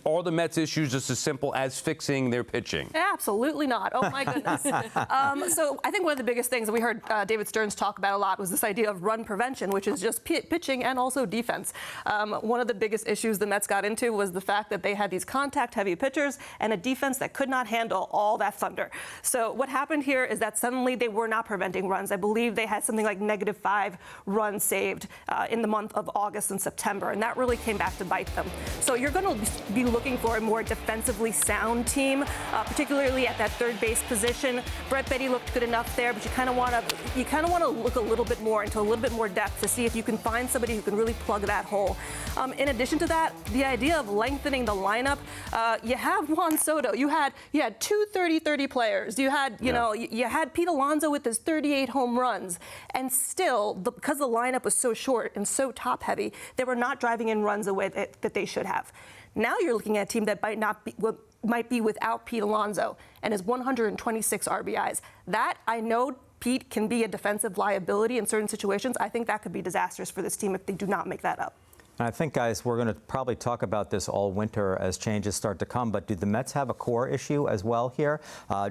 Are the Mets' issues just as simple as fixing their pitching? Absolutely not. Oh, my goodness. So I think one of the biggest things that we heard David Stearns talk about a lot was this idea of run prevention, which is just pitching and also defense. One of the biggest issues the Mets got into was the fact that they had these contact-heavy pitchers and a defense that could not handle all that thunder. So what happened here is that suddenly they were not preventing runs. I believe they had something like -5 runs saved in the month of August and September, and that really came back to bite them. So you're going to be looking for a more defensively sound team, particularly at that third base position. Brett Beatty looked good enough there, but you kind of want to look a little bit more into a little bit more depth to see if you can find somebody who can really plug that hole. In addition to that, the idea of lengthening the lineup, you have Juan Soto. You had two 30-30 players. You had you had Pete Alonso with his 38 home runs, and still because the lineup was so short and so top heavy, they were not driving in runs the way that they should have. Now you're looking at a team that might be without Pete Alonso and his 126 RBIs. That, I know Pete can be a defensive liability in certain situations. I think that could be disastrous for this team if they do not make that up. And I think, guys, we're going to probably talk about this all winter as changes start to come. But do the Mets have a core issue as well here?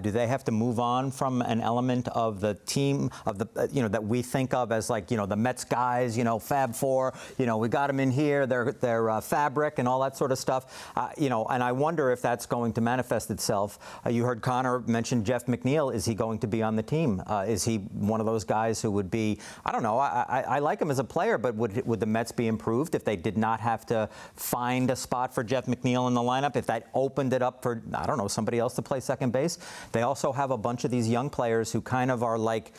Do they have to move on from an element of the team of the that we think of as like the Mets guys, Fab Four, we got them in here, they're fabric and all that sort of stuff, and I wonder if that's going to manifest itself. You heard Connor mention Jeff McNeil. Is he going to be on the team? Is he one of those guys who would be? I don't know. I like him as a player, but would the Mets be improved if they did not have to find a spot for Jeff McNeil in the lineup, if that opened it up for, I don't know, somebody else to play second base? They also have a bunch of these young players who kind of are like,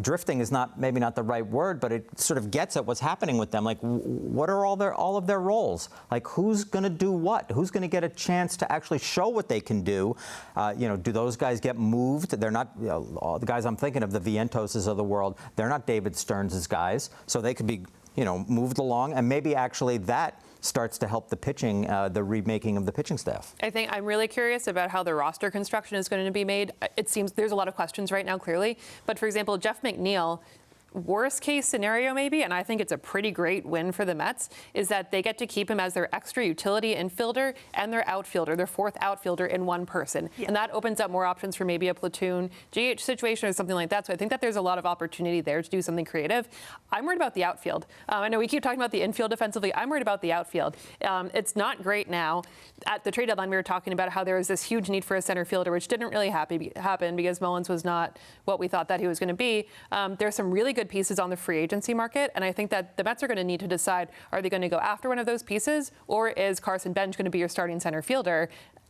drifting is maybe not the right word, but it sort of gets at what's happening with them. Like, what are all of their roles? Like, who's going to do what? Who's going to get a chance to actually show what they can do? Do those guys get moved? They're not, all the guys I'm thinking of, the Vientoses of the world, they're not David Stearns' guys, so they could be moved along, and maybe actually that starts to help the pitching, the remaking of the pitching staff. I think I'm really curious about how the roster construction is going to be made. It seems there's a lot of questions right now, clearly. But for example, Jeff McNeil, worst case scenario maybe, and I think it's a pretty great win for the Mets, is that they get to keep him as their extra utility infielder and their outfielder, their fourth outfielder in one person. Yeah. And that opens up more options for maybe a platoon GH situation or something like that. So I think that there's a lot of opportunity there to do something creative. I'm worried about the outfield. I know we keep talking about the infield defensively. I'm worried about the outfield. It's not great now. At the trade deadline, we were talking about how there was this huge need for a center fielder, which didn't really happen because Mullins was not what we thought that he was going to be. There's some really good pieces on the free agency market, and I think that the Mets are going to need to decide, are they going to go after one of those pieces, or is Carson Bench going to be your starting center fielder?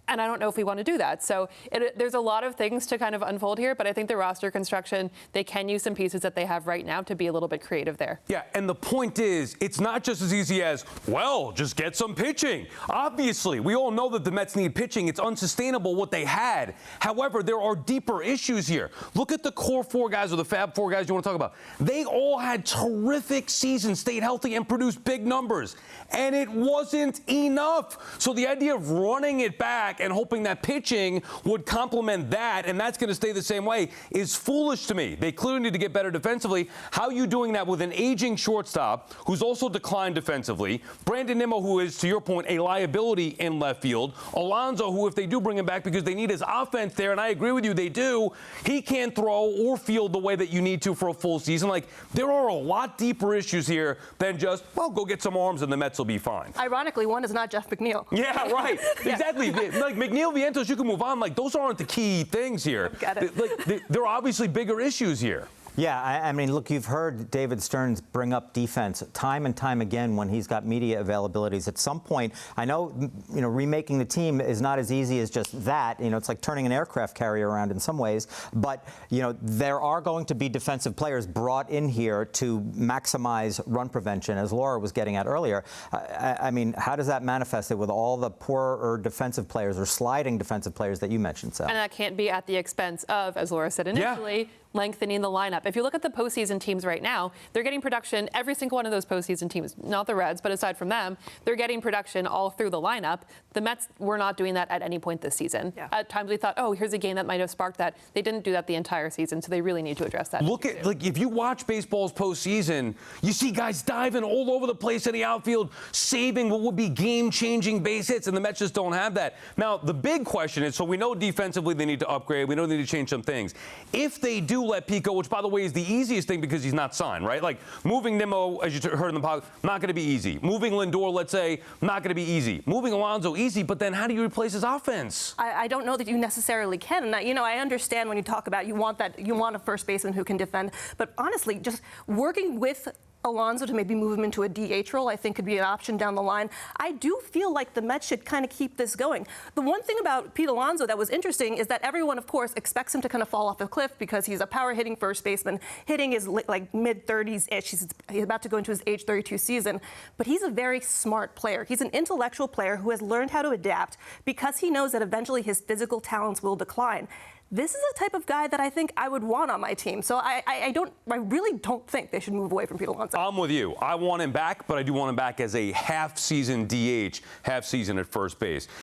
And I don't know if we want to do that. So there's a lot of things to kind of unfold here, but I think the roster construction, they can use some pieces that they have right now to be a little bit creative there. Yeah, and the point is, it's not just as easy as, well, just get some pitching. Obviously, we all know that the Mets need pitching. It's unsustainable what they had. However, there are deeper issues here. Look at the core four guys or the Fab Four guys you want to talk about. They all had terrific seasons, stayed healthy, and produced big numbers. And it wasn't enough. So the idea of running it back and hoping that pitching would complement that, and that's going to stay the same way, is foolish to me. They clearly need to get better defensively. How are you doing that with an aging shortstop who's also declined defensively? Brandon Nimmo, who is, to your point, a liability in left field. Alonso, who, if they do bring him back because they need his offense there, and I agree with you, they do, he can't throw or field the way that you need to for a full season. Like, there are a lot deeper issues here than just, well, go get some arms and the Mets will be fine. Ironically, one is not Jeff McNeil. Yeah, right. Exactly. Like McNeil, Vientos, you can move on. Like, those aren't the key things here. Got it. Like, there are obviously bigger issues here. Yeah, I mean, look, you've heard David Stearns bring up defense time and time again when he's got media availabilities. At some point, I know, remaking the team is not as easy as just that. It's like turning an aircraft carrier around in some ways. But, there are going to be defensive players brought in here to maximize run prevention, as Laura was getting at earlier. I mean, how does that manifest it with all the poorer defensive players or sliding defensive players that you mentioned, Sal? And that can't be at the expense of, as Laura said initially, lengthening the lineup. If you look at the postseason teams right now, they're getting production, every single one of those postseason teams, not the Reds, but aside from them, they're getting production all through the lineup. The Mets were not doing that at any point this season. Yeah. At times we thought, oh, here's a game that might have sparked that. They didn't do that the entire season, so they really need to address that. Look at, like, if you watch baseball's postseason, you see guys diving all over the place in the outfield, saving what would be game-changing base hits, and the Mets just don't have that. Now, the big question is, so we know defensively they need to upgrade, we know they need to change some things. If they do let Pete go, which, by the way, is the easiest thing because he's not signed, right? Like, moving Nimmo, as you heard in the podcast, not going to be easy. Moving Lindor, let's say, not going to be easy. Moving Alonso, easy, but then how do you replace his offense? I don't know that you necessarily can. And I understand when you talk about you want a first baseman who can defend, but honestly, just working with Alonso to maybe move him into a DH role, I think could be an option down the line. I do feel like the Mets should kind of keep this going. The one thing about Pete Alonso that was interesting is that everyone, of course, expects him to kind of fall off a cliff because he's a power-hitting first baseman, hitting his like mid-30s-ish. He's about to go into his age 32 season, but he's a very smart player. He's an intellectual player who has learned how to adapt because he knows that eventually his physical talents will decline. This is a type of guy that I think I would want on my team. So I really don't think they should move away from Pete Alonso. I'm with you. I want him back, but I do want him back as a half-season DH, half-season at first base.